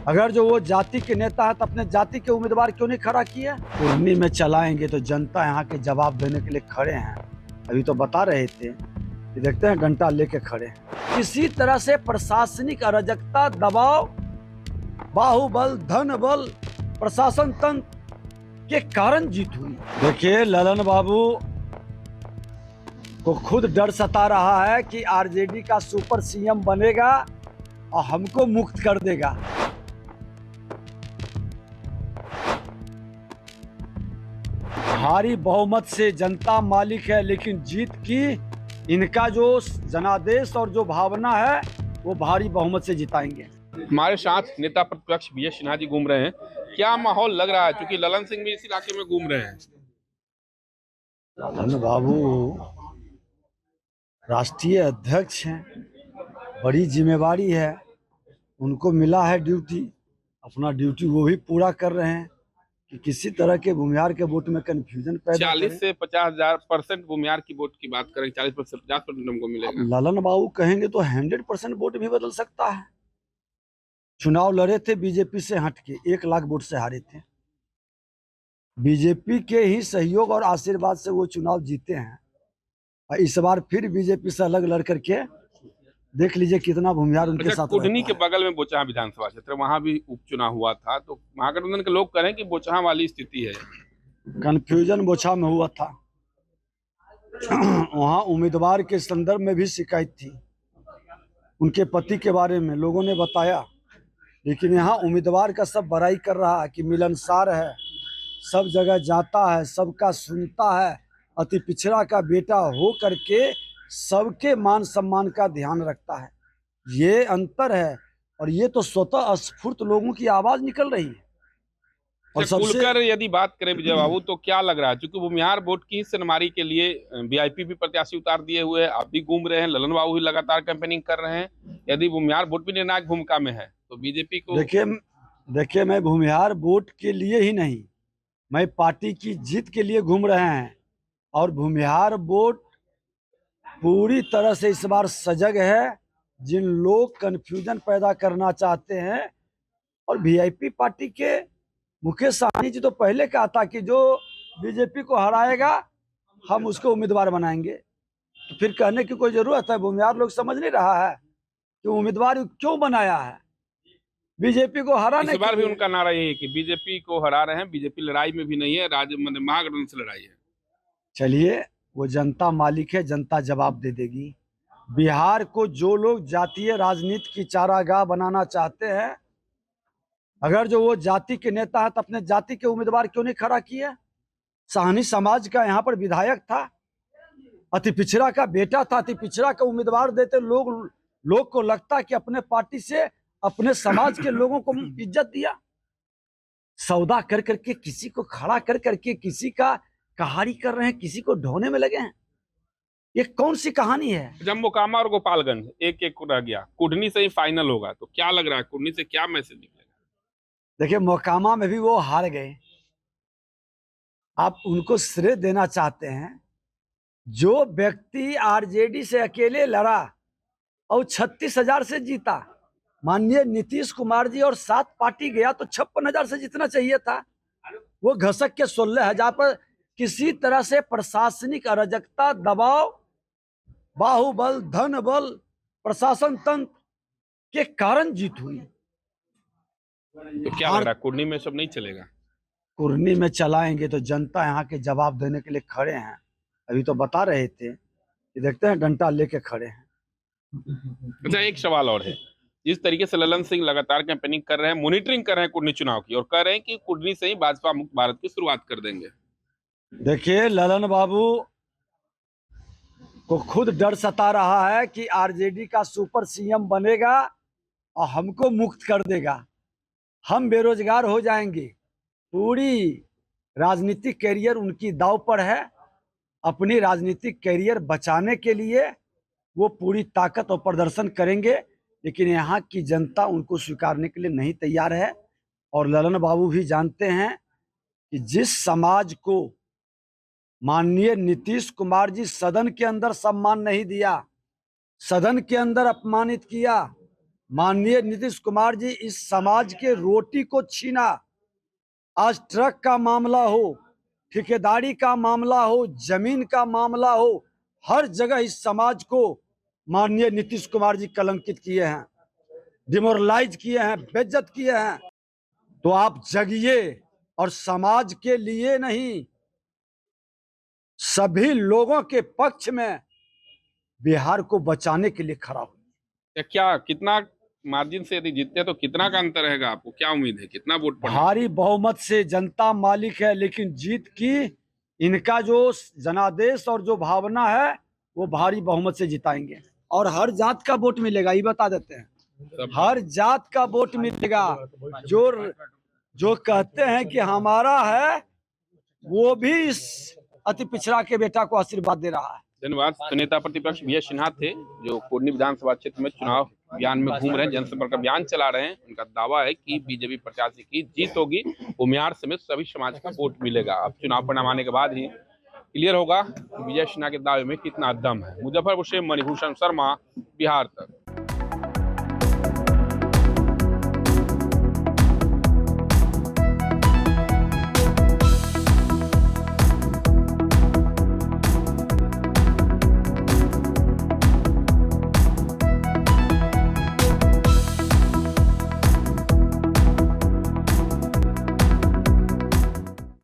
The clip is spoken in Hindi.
अगर जो वो जाति के नेता है तो अपने जाति के उम्मीदवार क्यों नहीं खड़ा किए? कुर्नी में चलाएंगे तो जनता यहाँ के जवाब देने के लिए खड़े हैं। अभी तो बता रहे थे कि देखते हैं डंडा लेके खड़े हैं। किसी तरह से प्रशासनिक अराजकता, दबाव, बाहुबल, धन बल, प्रशासन तंत्र के कारण जीत हुई। देखिए, ललन बाबू को खुद डर सता रहा है कि आरजेडी का सुपर सीएम बनेगा और हमको मुक्त कर देगा। भारी बहुमत से जनता मालिक है, लेकिन जीत की इनका जो जनादेश और जो भावना है वो भारी बहुमत से जिताएंगे। हमारे साथ नेता प्रतिपक्ष बी एस सिन्हा जी घूम रहे हैं। क्या माहौल लग रहा है, क्योंकि ललन सिंह भी इस इलाके में घूम रहे हैं? ललन बाबू राष्ट्रीय अध्यक्ष हैं, बड़ी जिम्मेवारी है, उनको मिला है ड्यूटी, अपना ड्यूटी वो भी पूरा कर रहे हैं कि किसी तरह के भूमिहार के वोट में कंफ्यूजन पैदा 40 से 50,000% भूमिहार की वोट की बात करें, 40% 50% हमको मिलेगा। ललन बाबू कहेंगे तो 100% वोट भी बदल सकता है। चुनाव लड़े थे बीजेपी से हट के, 1 लाख वोट से हारे थे। बीजेपी के ही सहयोग और आशीर्वाद से वो चुनाव जीते हैं और इस बार फिर बीजेपी से अलग लड़ करके देख लीजिए कितना भूमिहार उनके साथ। कुढ़नी के बगल में बोचहा विधानसभा क्षेत्र, वहां भी उपचुनाव हुआ था, तो महागठबंधन के लोग कह रहे हैं कि बोचहा वाली स्थिति है। कंफ्यूजन बोचहा में हुआ था। वहां उम्मीदवार के संदर्भ में भी शिकायत थी, उनके पति के बारे में लोगों ने बताया, लेकिन यहाँ उम्मीदवार का सब बड़ाई कर रहा है कि मिलनसार है, सब जगह जाता है, सबका सुनता है, अति पिछड़ा का बेटा हो करके सबके मान सम्मान का ध्यान रखता है। ये अंतर है और ये तो स्वतः स्फूर्त लोगों की आवाज निकल रही है। और खुलकर यदि बात करें विजय बाबू, तो क्या लग रहा है, क्योंकि भूमिहार वोट की सनमारी के लिए वीआईपी भी प्रत्याशी उतार दिए हुए, आप भी घूम रहे हैं, ललन बाबू भी लगातार कैंपेनिंग कर रहे हैं। यदि भूमिहार वोट भी निर्णायक भूमिका में है तो बीजेपी को देखिए मैं भूमिहार वोट के लिए ही नहीं, मैं पार्टी की जीत के लिए घूम रहे हैं। और भूमिहार वोट पूरी तरह से इस बार सजग है। जिन लोग कंफ्यूजन पैदा करना चाहते हैं, और वीआईपी पार्टी के मुकेश सहनी जी तो पहले कहा था कि जो बीजेपी को हराएगा हम उसको उम्मीदवार बनाएंगे, तो फिर कहने की कोई जरूरत है? भूमिहार लोग समझ नहीं रहा है कि उम्मीदवार क्यों बनाया है, बीजेपी को हराने। इस बार भी उनका नारा यही है कि बीजेपी को हरा रहे हैं, बीजेपी लड़ाई में भी नहीं है, राज्य में महागठबंधन से लड़ाई है। चलिए, वो जनता मालिक है, जनता जवाब दे देगी। बिहार को जो लोग जातीय राजनीति की चारागाह बनाना चाहते हैं, अगर जो वो जाति के नेता है तो अपने जाति के उम्मीदवार क्यों नहीं खड़ा किए? साहनी समाज का यहाँ पर विधायक था, अति पिछड़ा का बेटा था, अति पिछड़ा का उम्मीदवार देते लोग को लगता कि अपने पार्टी से अपने समाज के लोगों को इज्जत दिया। सौदा कर करके किसी को खड़ा कर करके किसी का कहानी कर रहे हैं, किसी को ढोने में लगे हैं। ये कौन सी कहानी है? जब मोकामा और गोपालगंज एक एक रह गया, कुढ़नी से ही फाइनल होगा, तो क्या लग रहा है कुढ़नी से क्या मैसेज निकलेगा? देखिए, मोकामा में भी वो हार गए। आप उनको श्रेय देना चाहते हैं? जो व्यक्ति आरजेडी से अकेले लड़ा और 36,000 से जीता, माननीय नीतीश कुमार जी, और 7 पार्टी गया तो 56,000 से जीतना चाहिए था। वो घसक के 16,000 पर किसी तरह से प्रशासनिक अराजकता, दबाव, बाहुबल, धन बल, प्रशासन तंत्र के कारण जीत हुई। तो क्या लग रहा है कुढ़नी में सब नहीं चलेगा? कुर्नी में चलाएंगे तो जनता यहाँ के जवाब देने के लिए खड़े हैं। अभी तो बता रहे थे कि देखते हैं डंडा लेके खड़े हैं। अच्छा, एक सवाल और है, जिस तरीके से ललन सिंह लगातार कैंपेनिंग कर रहे हैं, मॉनिटरिंग कर रहे हैं कुढ़नी चुनाव की, और कह रहे हैं कि कुढ़नी से ही भाजपा मुक्त भारत की शुरुआत कर देंगे। देखिए, ललन बाबू को खुद डर सता रहा है कि आरजेडी का सुपर सीएम बनेगा और हमको मुक्त कर देगा, हम बेरोजगार हो जाएंगे। पूरी राजनीतिक कैरियर उनकी दांव पर है। अपनी राजनीतिक कैरियर बचाने के लिए वो पूरी ताकत और प्रदर्शन करेंगे, लेकिन यहाँ की जनता उनको स्वीकारने के लिए नहीं तैयार है। और ललन बाबू भी जानते हैं कि जिस समाज को माननीय नीतीश कुमार जी सदन के अंदर सम्मान नहीं दिया, सदन के अंदर अपमानित किया, माननीय नीतीश कुमार जी इस समाज के रोटी को छीना। आज ट्रक का मामला हो, ठेकेदारी का मामला हो, जमीन का मामला हो, हर जगह इस समाज को माननीय नीतीश कुमार जी कलंकित किए हैं, डिमोरलाइज किए हैं, बेइज्जत किए हैं। तो आप जगिए और समाज के लिए नहीं, सभी लोगों के पक्ष में बिहार को बचाने के लिए खड़ा हो। क्या कितना मार्जिन से यदि जीतते हैं तो कितना का अंतर रहेगा? आपको क्या उम्मीद है, कितना वोट पड़ेगा? भारी बहुमत से जनता मालिक है, लेकिन जीत की इनका जो जनादेश और जो भावना है वो भारी बहुमत से जिताएंगे। और हर जात का वोट मिलेगा, ये बता देते हैं, हर जात का वोट मिलेगा। जो जो कहते हैं कि हमारा है, वो भी इस अति पिछड़ा के बेटा को आशीर्वाद दे रहा है। धन्यवाद। तो नेता प्रतिपक्ष बी एस सिन्हा थे, जो कोरनी विधानसभा क्षेत्र में चुनाव अभियान में घूम रहे हैं, जनसंपर्क अभियान चला रहे हैं। उनका दावा है कि बीजेपी प्रत्याशी की जीत होगी, उमियार समेत सभी समाज का वोट मिलेगा। अब चुनाव परिणाम आने के बाद ही क्लियर होगा कि विजय सिन्हा के दावे में कितना दम है। मुजफ्फरपुर से मणिभूषण शर्मा, बिहार तक।